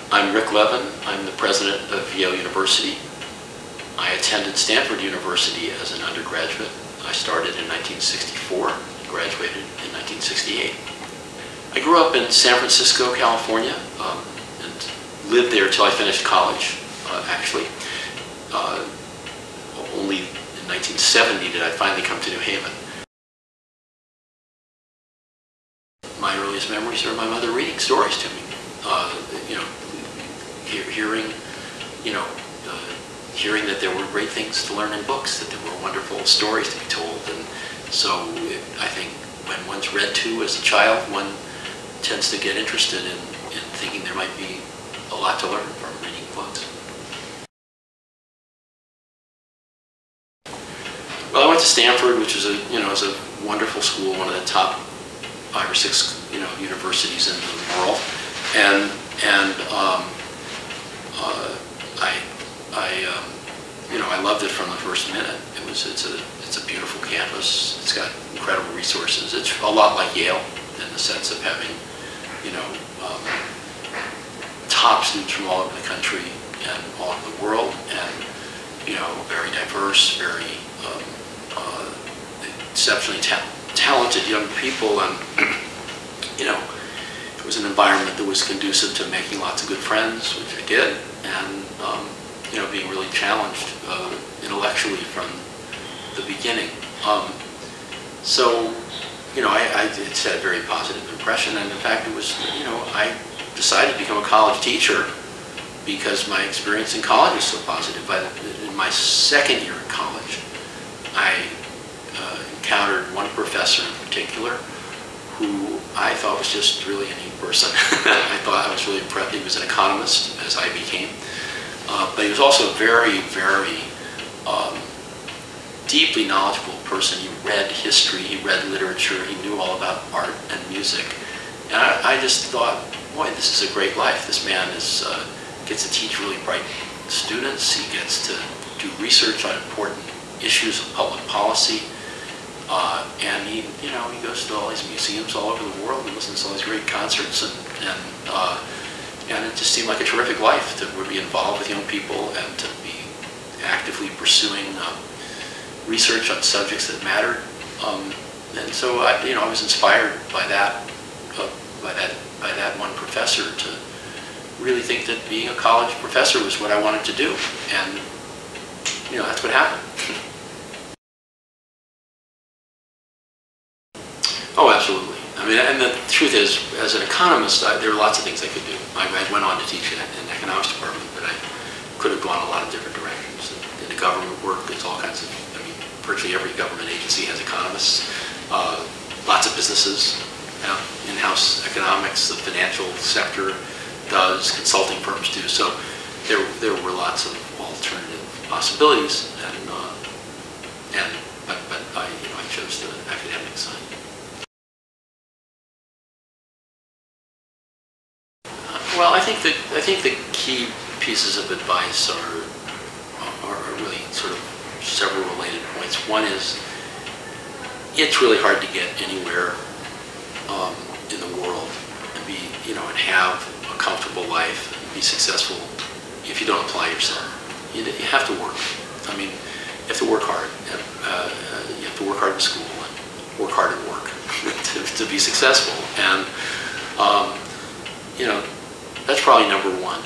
I'm Rick Levin. I'm the president of Yale University. I attended Stanford University as an undergraduate. I started in 1964, graduated in 1968. I grew up in San Francisco, California, and lived there till I finished college, actually. Only in 1970 did I finally come to New Haven. My earliest memories are my mother reading stories to me. Hearing that there were great things to learn in books, that there were wonderful stories to be told, and so I think when one's read to as a child, one tends to get interested in thinking there might be a lot to learn from reading books. Well, I went to Stanford, which is a wonderful school, one of the top 5 or 6 universities in the world, and I loved it from the first minute. It's a beautiful campus. It's got incredible resources. It's a lot like Yale in the sense of having top students from all over the country and all over the world, and very diverse, very exceptionally talented young people, and it was an environment that was conducive to making lots of good friends, which I did, and being really challenged intellectually from the beginning. It's had a very positive impression, and in fact it was, I decided to become a college teacher because my experience in college was so positive. In my second year in college, I encountered one professor in particular who I thought was just really a neat person. I thought I was really impressed. He was an economist, as I became. But he was also a very, very deeply knowledgeable person. He read history, he read literature, he knew all about art and music. And I just thought, boy, this is a great life. This man gets to teach really bright students. He gets to do research on important issues of public policy. And he goes to all these museums all over the world and listens to all these great concerts, and it just seemed like a terrific life to be involved with young people and to be actively pursuing research on subjects that mattered. And so I was inspired by that one professor to really think that being a college professor was what I wanted to do, and that's what happened. Oh, absolutely. I mean, and the truth is, as an economist, there are lots of things I could do. I went on to teach in the economics department, but I could have gone a lot of different directions. In the government work, there's all kinds of, virtually every government agency has economists. Lots of businesses have in-house economics. The financial sector does, consulting firms do. So there were lots of alternative possibilities, but I chose the academic side. Well, I think the key pieces of advice are really sort of several related points. One is, it's really hard to get anywhere in the world and and have a comfortable life and be successful if you don't apply yourself. You have to work. I mean, you have to work hard. You have to work hard in school and work hard at work to be successful. And that's probably number one.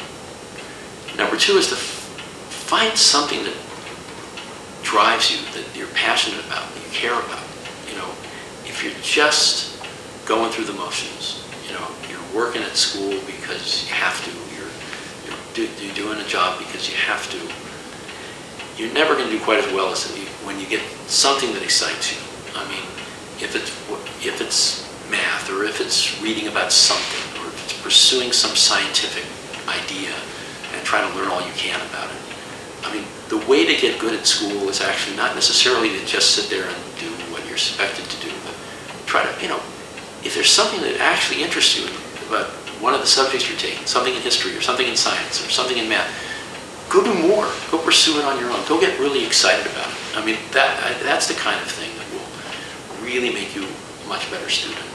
Number two is to find something that drives you, that you're passionate about, that you care about. If you're just going through the motions, you're working at school because you have to, you're doing a job because you have to, you're never going to do quite as well as when you get something that excites you. I mean, if it's math, or if it's reading about something, or if it's pursuing some scientific idea and trying to learn all you can about it. I mean, the way to get good at school is actually not necessarily to just sit there and do what you're expected to do, but try to, if there's something that actually interests you about one of the subjects you're taking, something in history or something in science or something in math, go do more. Go pursue it on your own. Go get really excited about it. I mean, that's the kind of thing that will really make you a much better student.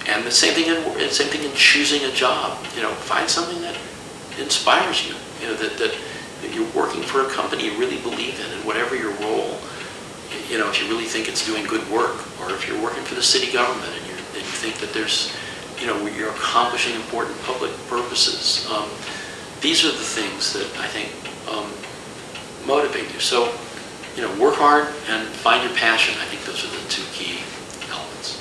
And the same thing in choosing a job. Find something that inspires you. You know, that you're working for a company you really believe in, and whatever your role, you know, if you really think it's doing good work, or if you're working for the city government and you think that there's, you know, you're accomplishing important public purposes. These are the things that I think motivate you. So, you know, work hard and find your passion. I think those are the two key elements.